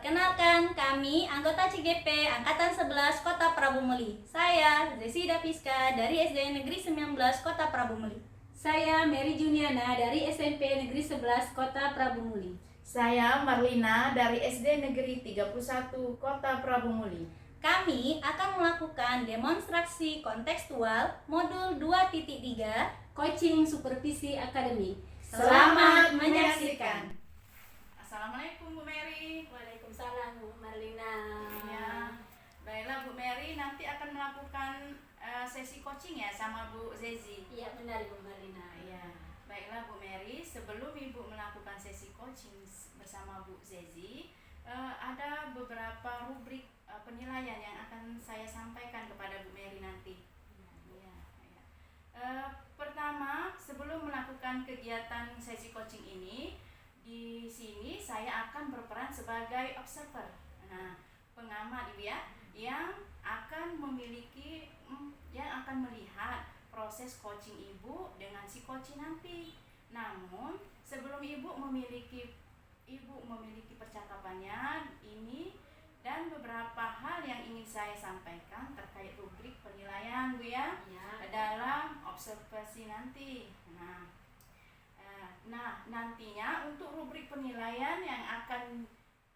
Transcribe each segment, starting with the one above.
Perkenalkan, kami anggota CGP Angkatan 11 Kota Prabu Muli. Saya Zesi Dapiska dari SD Negeri 19 Kota Prabu Muli. Saya Mary Juniana dari SMP Negeri 11 Kota Prabu Muli. Saya Marlina dari SD Negeri 31 Kota Prabu Muli. Kami akan melakukan demonstrasi kontekstual modul 2.3 Coaching Supervisi Akademik. Selamat menyaksikan. Assalamualaikum Bu Mary. Waalaikumsalam Bu Marlina. Ya, baiklah Bu Mary, nanti akan melakukan sesi coaching ya sama Bu Zezi. Iya benar Bu Marlina. Ya, baiklah Bu Mary, sebelum Ibu melakukan sesi coaching bersama Bu Zezi, ada beberapa rubrik penilaian yang akan saya sampaikan kepada Bu Mary nanti. Pertama, sebelum melakukan kegiatan sesi coaching ini, di sini saya akan berperan sebagai observer, pengamat Ibu ya, yang akan melihat proses coaching Ibu dengan si coaching nanti. Namun sebelum Ibu memiliki percakapannya ini dan beberapa hal yang ingin saya sampaikan terkait rubrik penilaian Bu ya, dalam observasi nanti. Nantinya untuk rubrik penilaian yang akan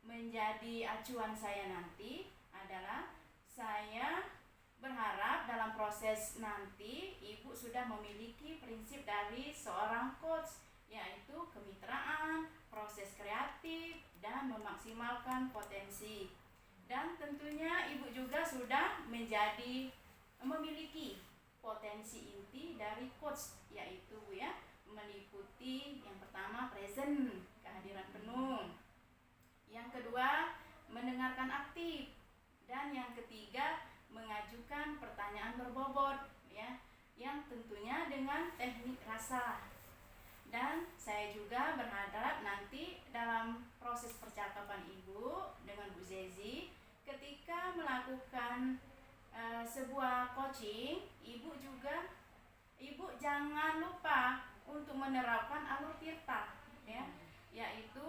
menjadi acuan saya nanti adalah saya berharap dalam proses nanti Ibu sudah memiliki prinsip dari seorang coach, yaitu kemitraan, proses kreatif, dan memaksimalkan potensi. Dan tentunya Ibu juga sudah memiliki potensi inti dari coach, yaitu Bu ya, meliputi yang pertama present, kehadiran penuh. Yang kedua, mendengarkan aktif. Dan yang ketiga, mengajukan pertanyaan berbobot ya, yang tentunya dengan teknik rasa. Dan saya juga berharap nanti dalam proses percakapan Ibu dengan Bu Zezi, ketika melakukan sebuah coaching, Ibu jangan lupa untuk menerapkan alur tirta ya, yaitu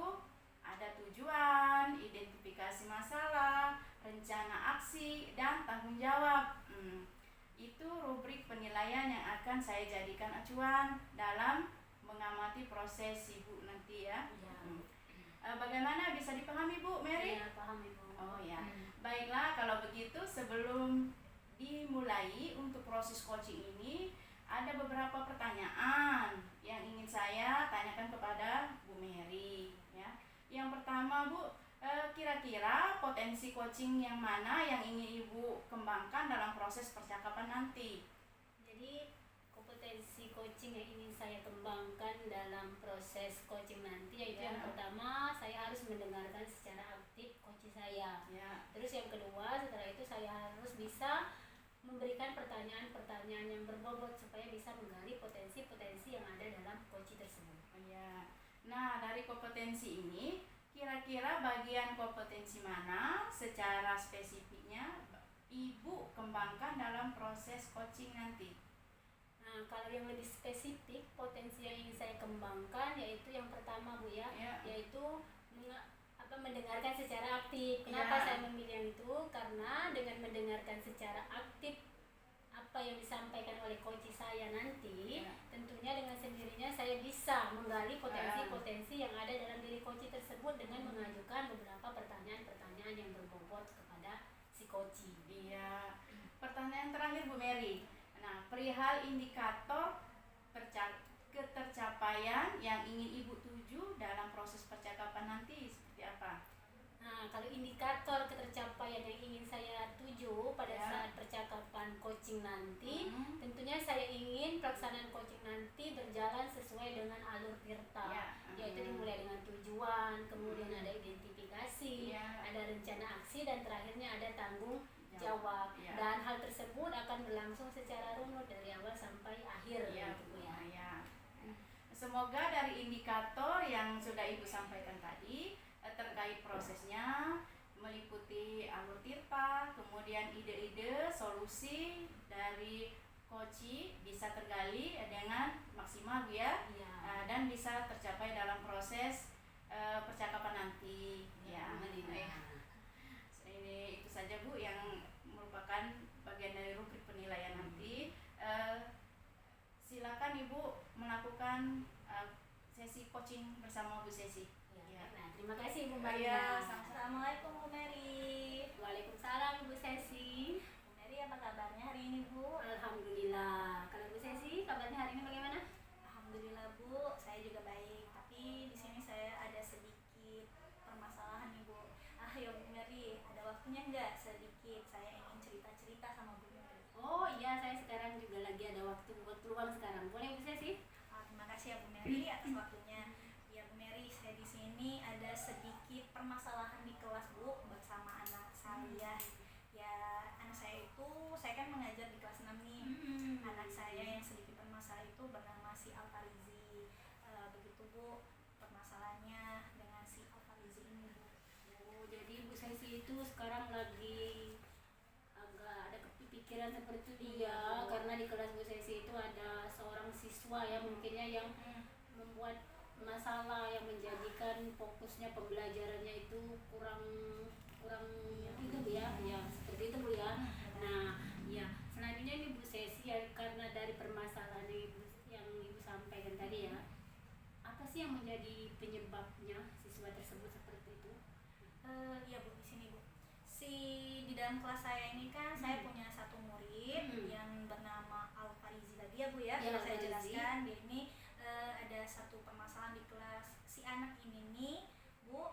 ada tujuan, identifikasi masalah, rencana aksi, dan tanggung jawab. Itu rubrik penilaian yang akan saya jadikan acuan dalam mengamati proses Ibu nanti ya. Bagaimana, bisa dipahami Bu Mary? Iya, paham Ibu. Oh ya. Baiklah, kalau begitu sebelum dimulai untuk proses coaching ini, ada beberapa pertanyaan yang ingin saya tanyakan kepada Bu Mary ya. Yang pertama Bu, kira-kira potensi coaching yang mana yang ingin Ibu kembangkan dalam proses percakapan nanti? Jadi kompetensi coaching yang ingin saya kembangkan dalam proses coaching nanti yaitu yang pertama, saya harus mendengarkan secara aktif coach saya. Terus yang kedua, setelah itu saya harus bisa memberikan pertanyaan-pertanyaan yang berbobot supaya bisa menggali potensi-potensi yang ada dalam coach tersebut. Nah, dari kompetensi ini, kira-kira bagian kompetensi mana secara spesifiknya Ibu kembangkan dalam proses coaching nanti? Nah, kalau yang lebih spesifik, potensi yang ingin saya kembangkan yaitu yang pertama Bu ya, yaitu mendengarkan secara aktif. Kenapa saya memilih yang itu? Karena dengan mendengarkan secara aktif apa yang disampaikan oleh coach saya nanti, tentunya dengan sendirinya saya bisa menggali potensi-potensi yang ada dalam diri coach tersebut dengan mengajukan beberapa pertanyaan-pertanyaan yang berbobot kepada si coach. Iya. Pertanyaan terakhir Bu Mary. Nah, perihal indikator ketercapaian yang ingin Ibu tuju dalam proses percakapan nanti seperti apa? Nah, kalau indikator ketercapaian yang ingin saya tuju pada saat percakapan coaching nanti, tentunya saya ingin pelaksanaan coaching nanti berjalan sesuai dengan alur tirta, yaitu dimulai dengan tujuan, kemudian ada identifikasi, ada rencana aksi, dan terakhirnya ada tanggung jawab. Dan hal tersebut akan berlangsung secara runut dari awal sampai akhir. Semoga dari indikator yang sudah Ibu sampaikan tadi terkait prosesnya meliputi alur tirta, kemudian ide-ide, solusi dari coach bisa tergali dengan maksimal ya, dan bisa tercapai dalam proses percakapan nanti ya. Ibu melakukan sesi coaching bersama Bu Sesi. Ya. Nah, terima kasih Bu Iya, Maria. sama-sama. Assalamualaikum Bu Mary. Waalaikumsalam Bu Sesi. Bu Mary apa kabarnya hari ini Bu? Alhamdulillah. Kalau Bu Sesi kabarnya hari ini bagaimana? Alhamdulillah Bu, saya juga baik. Tapi di sini saya ada sedikit permasalahan nih Bu. Ya Bu Mary, ada waktunya nggak sedikit? Saya ingin cerita-cerita sama Bu Mary. Oh iya, saya sekarang juga lagi ada waktu buat luang sekarang. Boleh Bu Sesi? Terima kasih ya Bu Mary atas waktunya. Ya Bu Mary, saya di sini ada sedikit permasalahan di kelas Bu bersama anak saya. Ya anak saya itu, saya kan mengajar di kelas 6 nih. Anak saya yang sedikit bermasalah itu bernama si Alfarizi. Begitu Bu permasalahannya dengan si Alfarizi ini Bu. Oh, jadi Bu Sesi itu sekarang lagi agak ada kepikiran seperti itu ya, karena di kelas Bu Sesi itu ada seorang siswa yang mungkinnya yang membuat masalah yang menjadikan fokusnya pembelajarannya itu kurang itu Bu ya, ya seperti itu Bu ya. Nah, ya selanjutnya ini Bu Sesi ya, karena dari permasalahan yang Ibu sampaikan tadi ya, apa sih yang menjadi penyebabnya siswa tersebut seperti itu? Ya Bu, di sini Bu. Di dalam kelas saya ini kan saya punya satu murid yang bernama Alfarizi tadi ya Bu ya. Ya, Saya Alfarizi. jelaskan dia ini ada satu permasalahan di kelas. Si anak ini nih Bu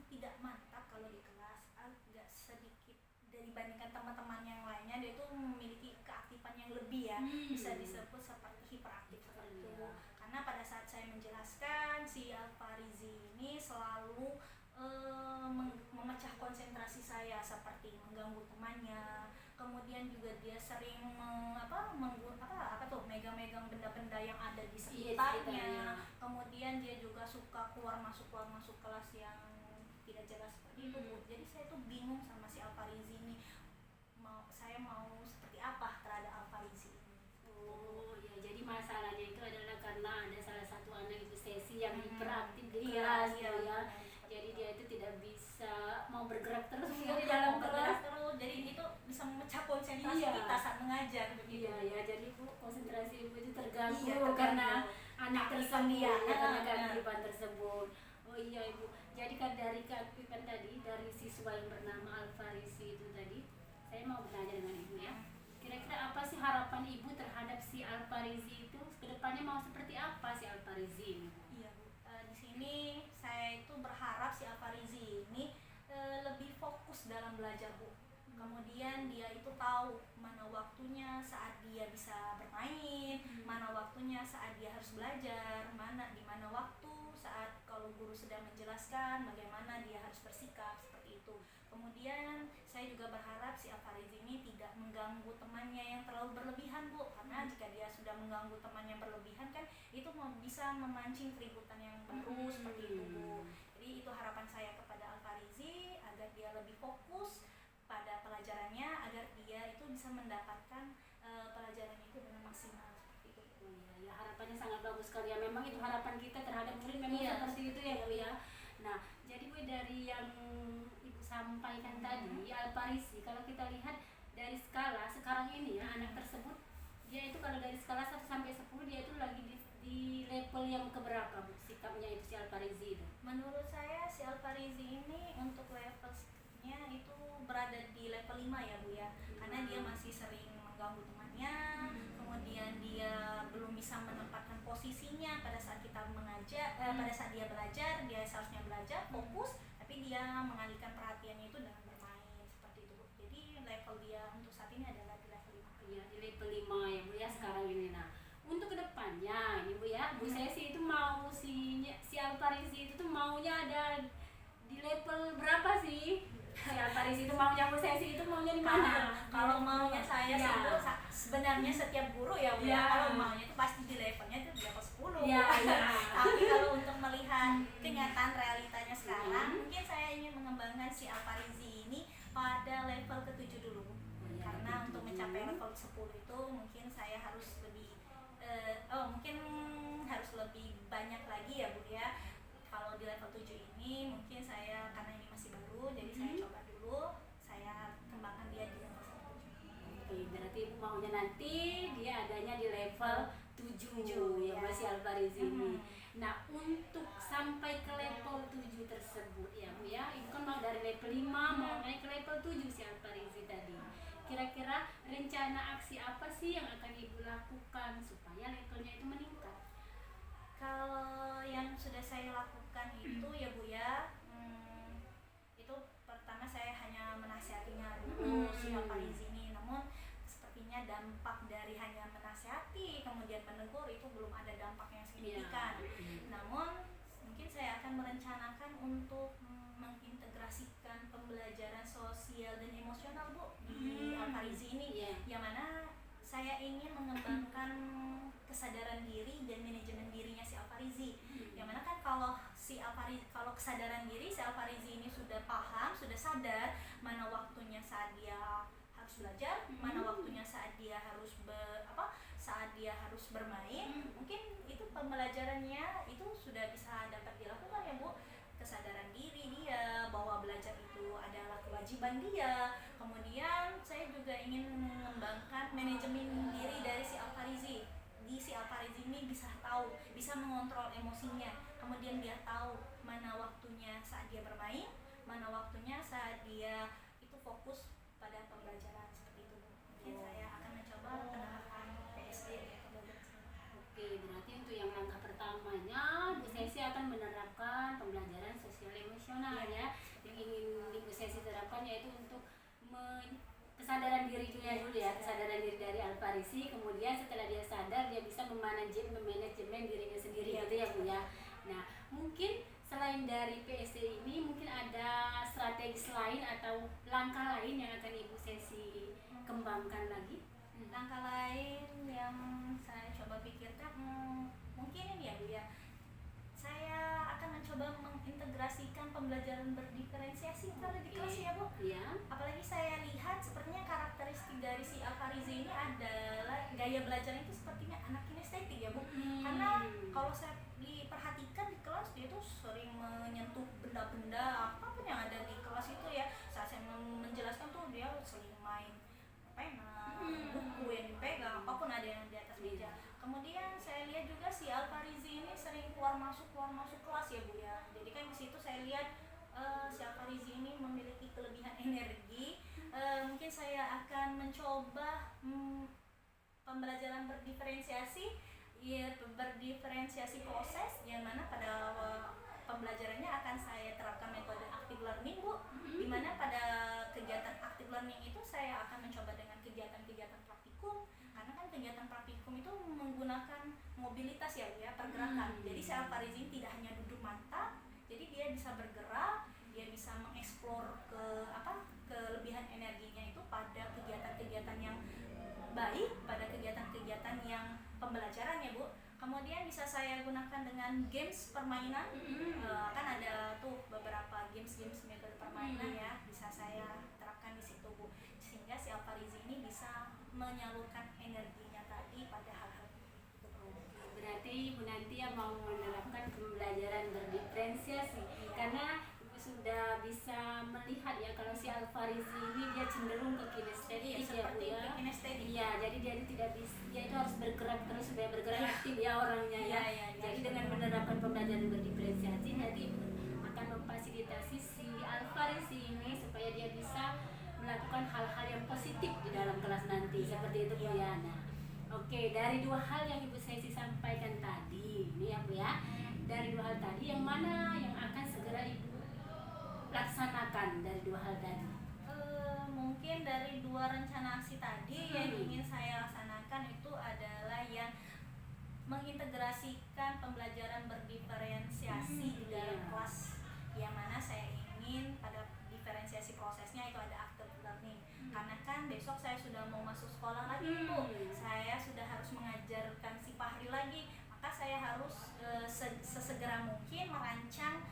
tidak mantap kalau di kelas, agak sedikit dibandingkan teman-teman yang lainnya, dia itu memiliki keaktifan yang lebih ya. Bisa disebut seperti hiperaktif seperti itu Bu. Karena pada saat saya menjelaskan, si Alfarizi ini selalu memecah konsentrasi saya, seperti mengganggu temannya. Kemudian juga dia sering megang-megang benda-benda yang ada di sekitarnya. Kemudian dia juga suka keluar masuk kelas yang tidak jelas seperti itu Bu. Jadi saya tuh bingung sama si Alfarizi ini. Saya mau seperti apa terhadap Alfarizi ini. Oh ya, jadi masalahnya itu adalah karena ada salah satu anak Ibu Sesi yang hiperaktif di Iya, kelas iya, Bu ya. benar. Jadi dia itu tidak bisa mau bergerak terus Bu, Iya, di dalam bergerak kelas. terus, jadi itu bisa memecah konsentrasi Iya. kita saat mengajar begitu. Iya ya, jadi Bu konsentrasi Ibu itu terganggu, Iya, terganggu. karena anak Keaktifan tersebut dia. ya, karena Benar. keaktifan tersebut. Oh iya Ibu, jadi kan dari keaktifan tadi dari siswa yang bernama Alfarizi itu tadi, saya mau bertanya dengan Ibu ya. Kira-kira apa sih harapan Ibu terhadap si Alfarizi itu? Kedepannya mau seperti apa si Alfarizi ini? Iya Bu. Di sini saya itu berharap si Alfarizi ini lebih fokus dalam belajar Bu. Kemudian dia itu tahu mana waktunya saat dia bisa bermain, mana waktunya saat dia harus belajar, di mana waktu saat kalau guru sedang menjelaskan bagaimana dia harus bersikap seperti itu. Kemudian saya juga berharap si Alfarizi ini tidak mengganggu temannya yang terlalu berlebihan Bu, karena jika dia sudah mengganggu temannya berlebihan kan itu bisa memancing keributan yang baru seperti itu Bu. Jadi itu harapan saya kepada Alfarizi agar dia lebih fokus pada pelajarannya, agar dia itu bisa mendapatkan pelajaran itu dengan maksimal seperti itu. Oh iya, ya harapannya sangat bagus sekali ya. Memang itu harapan kita terhadap murid memang Iya. seperti itu ya Bu ya. Nah, jadi Bu dari yang Ibu sampaikan tadi, Alfarizi kalau kita lihat dari skala sekarang ini ya, anak tersebut dia itu kalau dari skala 1 sampai 10 dia itu lagi di level yang keberapa Bu sikapnya itu si Alfarizi itu? Menurut saya si Alfarizi ini untuk levelnya itu berada di level 5 ya Bu ya. Karena dia masih sering mengganggu temannya, kemudian dia belum bisa menempatkan posisinya pada saat kita mengajar, pada saat dia belajar, dia seharusnya belajar fokus, tapi dia mengalihkan perhatiannya itu dengan bermain seperti itu Bu. Jadi level dia untuk saat ini adalah di level 5. Iya, di level 5 ya Bu ya sekarang ini. Nah, untuk kedepannya ini Bu ya, Bu Sesi itu mau si Alfarizi itu tuh maunya ada di level berapa sih? Si Alfarizi itu maunya Bu Sesi itu maunya di mana? Kalau maunya saya Ya. sih Bu, sebenarnya setiap guru ya Bu Ya. ya, kalau maunya itu pasti di levelnya itu di level 10 Bu. Ya, ya. Tapi kalau untuk melihat kenyataan realitanya sekarang, mungkin saya ingin mengembangkan si Alfarizi ini pada level ke-7 dulu Bu. Ya, Karena ke-7. untuk mencapai level 10 itu mungkin saya harus lebih mungkin harus lebih banyak lagi ya Bu ya. Kalau di level 7 ini mungkin saya, karena ini masih baru, jadi saya coba dulu, saya kembangkan dia di level 7. Oke, berarti Ibu maunya nanti dia adanya di level 7. Nah, untuk sampai ke level 7 tersebut ya Bu ya, itu kan mau dari level 5 mau naik ke level 7 si Alfarizi tadi. Kira-kira rencana aksi apa sih yang akan Ibu lakukan supaya levelnya itu meningkat? Kalau yang sudah saya lakukan itu ya Bu ya, itu pertama saya hanya menasihatinya dulu si Alfarizi ini, namun sepertinya dampak dari hanya menasihati kemudian menegur itu belum ada dampak yang signifikan. Namun mungkin saya akan merencanakan untuk mengintegrasikan pembelajaran sosial dan emosional Bu di Alfarizi ini, yang mana saya ingin mengembangkan kesadaran diri dan manajemen dirinya si Alfarizi. Yang mana kan kalau kesadaran diri si Alfarizi ini sudah paham, sudah sadar mana waktunya saat dia harus belajar, mana waktunya saat dia harus bermain. Mungkin itu pembelajarannya itu sudah bisa dapat dilakukan ya Bu. Kesadaran diri dia bahwa belajar itu adalah kewajiban dia. Kemudian saya juga ingin mengembangkan manajemen diri dari si Alfarizi. Si Alfarizi ini bisa mengontrol emosinya. Kemudian dia tahu mana waktunya saat dia bermain, mana waktunya saat dia itu fokus pada pembelajaran, seperti itu. Mungkin saya akan mencoba menerapkan PSD. Oke, berarti untuk yang langkah pertamanya Bu Sesi akan menerapkan pembelajaran sosial emosional ya. Yang ingin Ibu Sesi terapkan yaitu untuk kesadaran dirinya dulu ya, kesadaran diri dari Alfarizi. Kemudian setelah dia sadar, dia bisa memanajemen dirinya sendiri gitu ya Bu ya. Nah, mungkin selain dari PSD ini mungkin ada strategi lain atau langkah lain yang akan Ibu Sesi kembangkan lagi? Langkah lain yang saya coba pikirkan mungkin ini ya Bu ya, saya akan mencoba mengintegrasikan pembelajaran berdiferensiasi kalau di kelas ya Bu. Apalagi saya lihat sepertinya karakteristik dari si Alfarizi ini adalah gaya belajarnya itu sepertinya anak kinestetik ya Bu. Karena kalau saya diperhatikan di kelas dia tuh sering menyentuh benda-benda apapun yang ada di kelas itu ya. Saat saya menjelaskan tuh dia sering main pena, buku yang dipegang, apapun ada yang di atas meja. Kemudian saya lihat juga si Alfarizi ini sering keluar masuk kelas ya Bu ya. Jadi kan di situ saya lihat si Alfarizi ini memiliki kelebihan energi. Mungkin saya akan mencoba pembelajaran berdiferensiasi proses, yang mana pada pembelajarannya akan saya terapkan metode active learning Bu, dimana pada kegiatan active learning itu saya akan mencoba dengan kegiatan-kegiatan praktikum, karena kan kegiatan praktikum itu menggunakan mobilitas ya Bu ya, pergerakan. Jadi si Alfarizi tidak hanya duduk mata, jadi dia bisa bergerak, dia bisa mengeksplor kelebihan energinya itu pada kegiatan-kegiatan yang baik, pada kegiatan-kegiatan yang pembelajaran ya Bu. Kemudian bisa saya gunakan dengan games permainan. Kan ada tuh beberapa games metode permainan ya, bisa saya terapkan di situ Bu, sehingga si Alfarizi ini bisa menyalurkan energinya tadi pada hal-hal itu. Berarti Ibu nanti yang mau menerapkan pembelajaran berdiferensiasi, karena Ibu sudah bisa melihat ya kalau si Alfarizi ini dia cenderung ke kinestetik ya Bu ya. Iya, jadi dia itu harus bergerak terus supaya bergerak aktif ya orangnya ya. Jadi dengan menerapkan pembelajaran berdiferensiasi nanti Ibu akan memfasilitasi si Alfarizi ini supaya dia bisa melakukan hal-hal yang positif di dalam kelas nanti, seperti itu Bu ya. Nah, oke, dari dua hal yang Ibu Sesi sampaikan tadi ini ya Bu ya, dari dua hal tadi yang mana yang akan segera Ibu laksanakan dari dua hal tadi? Mungkin dari dua rencana aksi tadi yang ingin saya laksanakan itu adalah yang mengintegrasikan pembelajaran berdiferensiasi di dalam kelas, yang mana saya ingin pada diferensiasi prosesnya itu ada active learning. Karena kan besok saya sudah mau masuk sekolah lagi Bu, saya sudah harus mengajarkan si Fahri lagi, maka saya harus sesegera mungkin merancang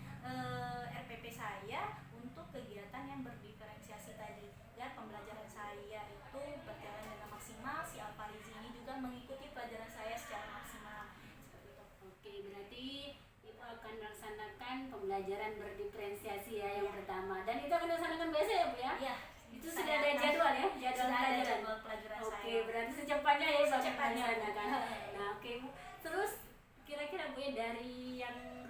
RPP saya untuk kegiatan yang berdiferensiasi tadi, agar pembelajaran saya itu berjalan dengan maksimal, si Alfarizi ini juga mengikuti pelajaran saya secara maksimal, seperti itu. Oke, berarti Ibu akan melaksanakan pembelajaran berdiferensiasi ya yang pertama, dan itu akan dilaksanakan besok ya Bu ya? Iya. Itu sudah ada jadwal ya? Jadwal pelajaran saya. Oke, berarti secepatnya ya secepatnya. Nah, oke Bu. Terus kira-kira Bu ya, dari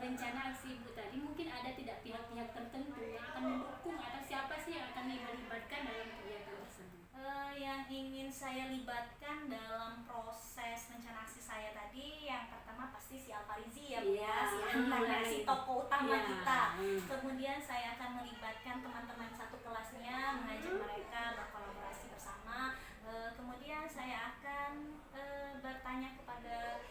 rencana aksi Ibu tadi mungkin ada tidak pihak-pihak tertentu yang akan mendukung atau siapa sih yang akan dilibatkan dalam kegiatan tersebut? Yang ingin saya libatkan dalam proses rencana aksi saya tadi, yang pertama pasti si Alfarizi ya Bu Iya. ya, si anaknya, si tokoh utama Iya. kita. Kemudian saya akan melibatkan teman-teman satu kelasnya, mengajak mereka berkolaborasi bersama. Kemudian saya akan bertanya kepada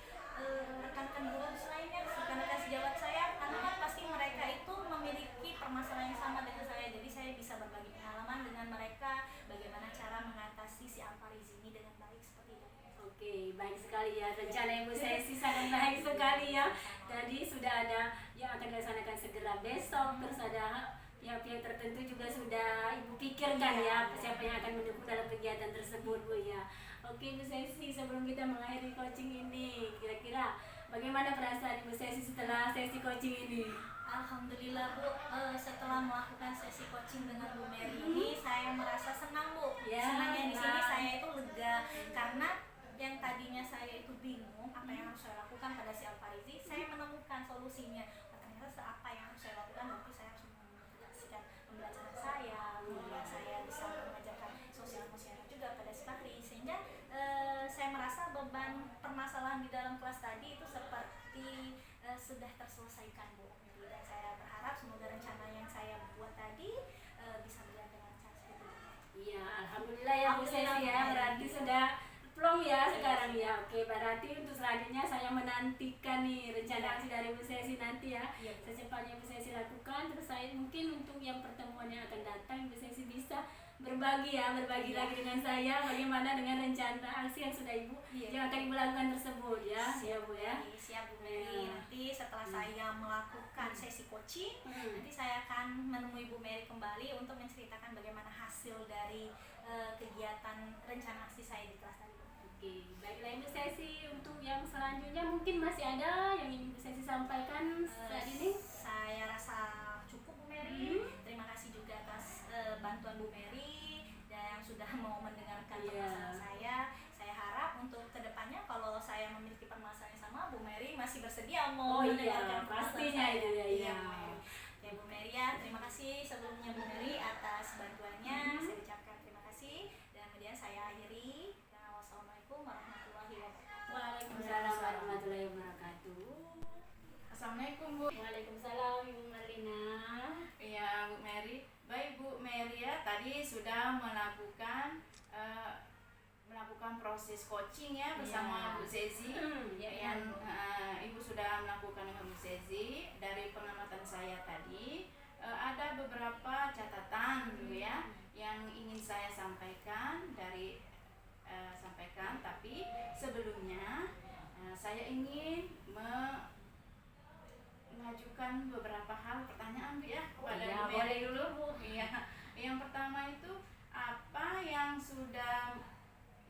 rekan-rekan guru lainnya, rekan-rekan sejawat saya, karena kan pasti mereka itu memiliki permasalahan yang sama dengan saya, jadi saya bisa berbagi pengalaman dengan mereka bagaimana cara mengatasi si Alfarizi ini dengan baik seperti itu. Oke, baik sekali ya, rencana Ibu Sesi sangat baik sekali ya. Tadi sudah ada yang akan dilaksanakan segera besok, terus ada pihak-pihak tertentu juga sudah Ibu pikirkan ya siapa yang akan mendukung dalam kegiatan tersebut Bu ya. Oke Bu Sesi, sebelum kita mengakhiri coaching ini, kira-kira bagaimana perasaan Ibu Sesi setelah sesi coaching ini? Alhamdulillah Bu, setelah melakukan sesi coaching dengan Bu Mary ini saya merasa senang Bu. Ya, Senangnya di sini senang. saya itu lega karena yang tadinya saya itu bingung apa yang harus saya lakukan pada si Alfarizi, saya menemukan solusinya. Ternyata apa yang harus saya lakukan, berarti saya harus mengaplikasikan pembelajaran saya, kemudian saya bisa mengajarkan sosial emosional juga pada si Fakri, sehingga saya merasa beban permasalahan di dalam kelas tadi itu seperti sudah terselesaikan Bu. Dan saya berharap semoga rencana yang saya buat tadi bisa berjalan dengan lancar seperti itu. Iya, alhamdulillah ya Bu Sesi ya, berarti sudah plong ya sekarang ya. Oke, berarti untuk selanjutnya saya menantikan nih rencana aksi dari Bu Sesi nanti ya. Iya. Secepatnya Bu Sesi lakukan, terus saya mungkin untuk yang pertemuan yang akan datang Bu Sesi bisa berbagi lagi dengan saya bagaimana dengan rencana aksi yang sudah Ibu yang akan Ibu lakukan tersebut ya. Ya Bu ya. Siap Bu Mary. Nanti setelah saya melakukan sesi coaching, nanti saya akan menemui Bu Mary kembali untuk menceritakan bagaimana hasil dari kegiatan rencana aksi saya di kelas tadi. Oke, baiklah Ibu Sesi, untuk yang selanjutnya mungkin masih ada yang ingin Ibu Sesi sampaikan saat ini? Saya rasa cukup Bu Mary. Terima kasih juga atas bantuan Bu Mary dan yang sudah mau mendengarkan permasalahan saya. Saya harap untuk kedepannya kalau saya memiliki permasalahan yang sama, Bu Mary masih bersedia mau mendengarkan pastinya saya. itu ya. Iya, Bu Mary. Ya Bu Mary ya, terima kasih sebelumnya Bu Mary atas bantuannya. Saya ucapkan terima kasih dan kemudian saya akhiri. Wassalamualaikum warahmatullahi wabarakatuh. Waalaikumsalam warahmatullahi wabarakatuh. Assalamualaikum Bu. Waalaikumsalam Ibu Marlina. Iya Bu Mary. Baik Bu Mary ya, tadi sudah melakukan proses coaching ya bersama Bu Sezi. Yang Ibu sudah melakukan dengan Bu Sezi. Dari pengamatan saya tadi ada beberapa catatan Bu ya yang ingin saya sampaikan tapi sebelumnya saya ingin mengajukan beberapa hal pertanyaan Bu ya kepada Bu Mary dulu Bu. Iya. Yang pertama itu apa yang sudah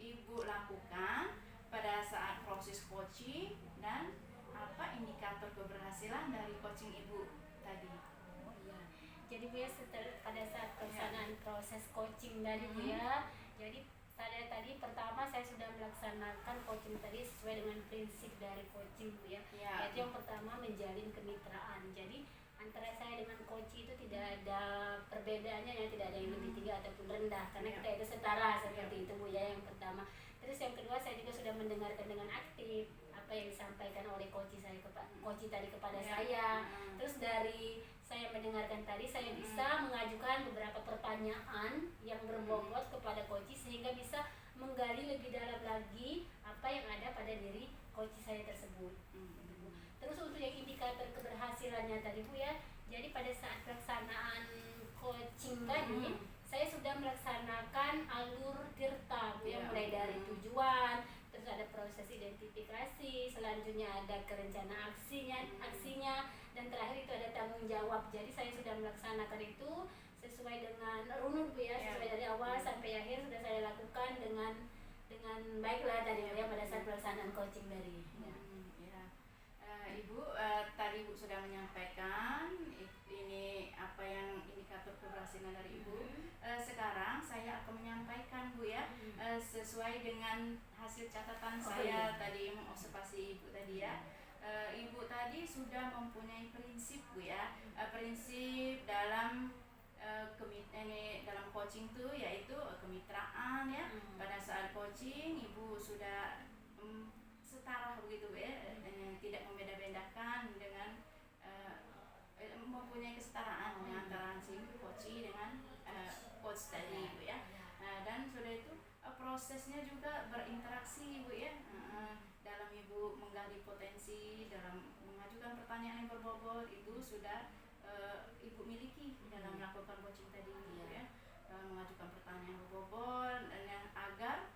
Ibu lakukan pada saat proses coaching dan apa indikator keberhasilan dari coaching Ibu tadi? Oh iya. Jadi Bu ya, pada saat pelaksanaan proses coaching tadi Bu ya, jadi tadi pertama saya sudah melaksanakan coaching tadi sesuai dengan prinsip dari coaching Bu ya. Yaitu yang pertama menjalin kemitraan. Jadi antara saya dengan coach itu tidak ada perbedaannya ya, tidak ada yang lebih tinggi ataupun rendah karena kita itu setara seperti itu Bu ya, yang pertama. Terus yang kedua, saya juga sudah mendengarkan dengan aktif apa yang disampaikan oleh coach tadi kepada saya. Terus dari saya mendengarkan tadi, saya bisa mengajukan beberapa pertanyaan yang berbobot kepada coach sehingga bisa menggali lebih dalam lagi apa yang ada pada diri coach saya tersebut. Terus untuk yang indikator keberhasilannya tadi Bu ya, jadi pada saat pelaksanaan coaching tadi saya sudah melaksanakan alur tirta Bu ya, mulai dari tujuan, terus ada proses identifikasi, selanjutnya ada kerencana aksinya, dan terakhir itu ada tanggung jawab. Jadi saya sudah melaksanakan itu sesuai dengan runut Bu ya, sesuai dari awal sampai akhir sudah saya lakukan dengan baiklah tadi Bu ya pada saat pelaksanaan coaching tadi. Ibu tadi Bu sudah menyampaikan ini apa yang indikator keberhasilan dari Ibu. Sekarang saya akan menyampaikan Bu ya sesuai dengan hasil catatan saya tadi mengobservasi Ibu tadi ya. Ibu tadi sudah mempunyai prinsip Bu ya, prinsip dalam dalam coaching tuh yaitu kemitraan ya. Pada saat coaching Ibu sudah setara begitu ya, tidak membeda-bedakan dengan mempunyai kesetaraan antara si coach dengan coach tadi Bu ya. Dan sudah itu prosesnya juga berinteraksi Bu ya, dalam Ibu menggali potensi, dalam mengajukan pertanyaan yang berbobot, itu sudah Ibu miliki dalam melakukan coaching tadi Bu ya. Mengajukan pertanyaan berbobot dan yang agar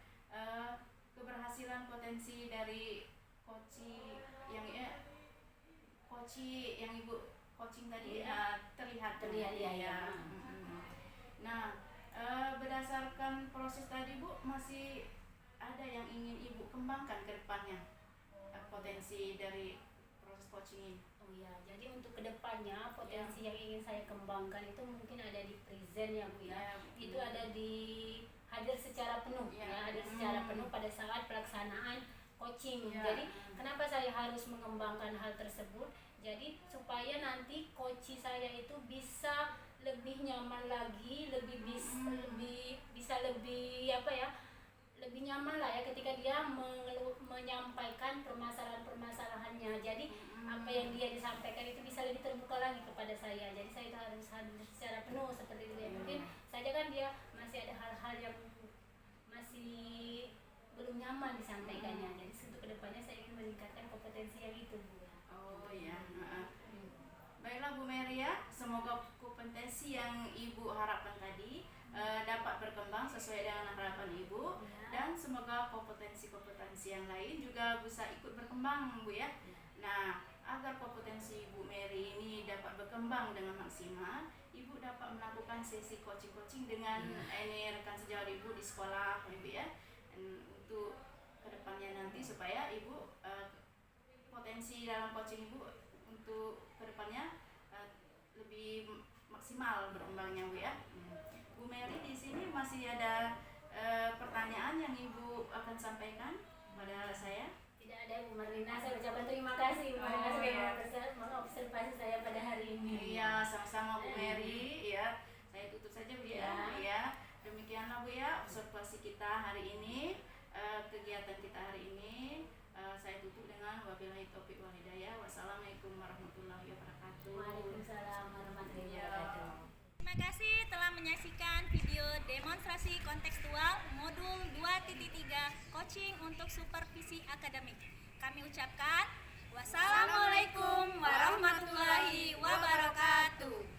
keberhasilan potensi dari coach yang Ibu coaching tadi terlihat ya. Nah, berdasarkan proses tadi Bu, masih ada yang ingin Ibu kembangkan ke depannya, potensi dari proses coaching ini? Oh ya, jadi untuk kedepannya potensi yang ingin saya kembangkan itu mungkin ada di present ya Bu ya. Itu ada di hadir secara penuh hadir secara penuh pada saat pelaksanaan coaching. Jadi kenapa saya harus mengembangkan hal tersebut? Jadi supaya nanti coach saya itu bisa lebih nyaman lagi, lebih lebih nyaman lah ya ketika dia menyampaikan permasalahannya. Jadi apa yang dia disampaikan itu bisa lebih terbuka lagi kepada saya. Jadi saya itu harus hadir secara penuh seperti itu ya. Mungkin saja kan dia masih ada hal-hal yang masih belum nyaman disampaikannya. Jadi untuk kedepannya saya ingin meningkatkan kompetensi yang itu Bu. Oh ya. Baiklah Bu Mary ya, semoga kompetensi yang Ibu harapkan tadi dapat berkembang sesuai dengan harapan Ibu, dan semoga kompetensi-kompetensi yang lain juga bisa ikut berkembang Bu ya. Nah, agar kompetensi Ibu Mary ini dapat berkembang dengan maksimal, Ibu dapat melakukan sesi coaching dengan rekan sejawat Ibu di sekolah Ibu ya. Untuk kedepannya nanti supaya Ibu potensi dalam coaching Ibu untuk kedepannya lebih maksimal berkembangnya Bu ya. Bu Mary, di sini masih ada pertanyaan yang Ibu akan sampaikan pada saya? Tidak ada Bu Marlina, saya ucapkan terima kasih Bu Marlina atas observasi saya pada hari ini. Iya, sama-sama Bu Mary ya. Saya tutup saja Bu ya. Ya. Demikianlah Bu ya observasi kita hari ini, kegiatan kita hari ini. Saya tutup dengan wabillahi taufiq wal hidayah. Wassalamualaikum warahmatullahi wabarakatuh. Waalaikumsalam warahmatullahi wabarakatuh. Terima kasih telah menyaksikan video demonstrasi kontekstual modul 2.3 coaching untuk supervisi akademik. Kami ucapkan wassalamualaikum warahmatullahi wabarakatuh.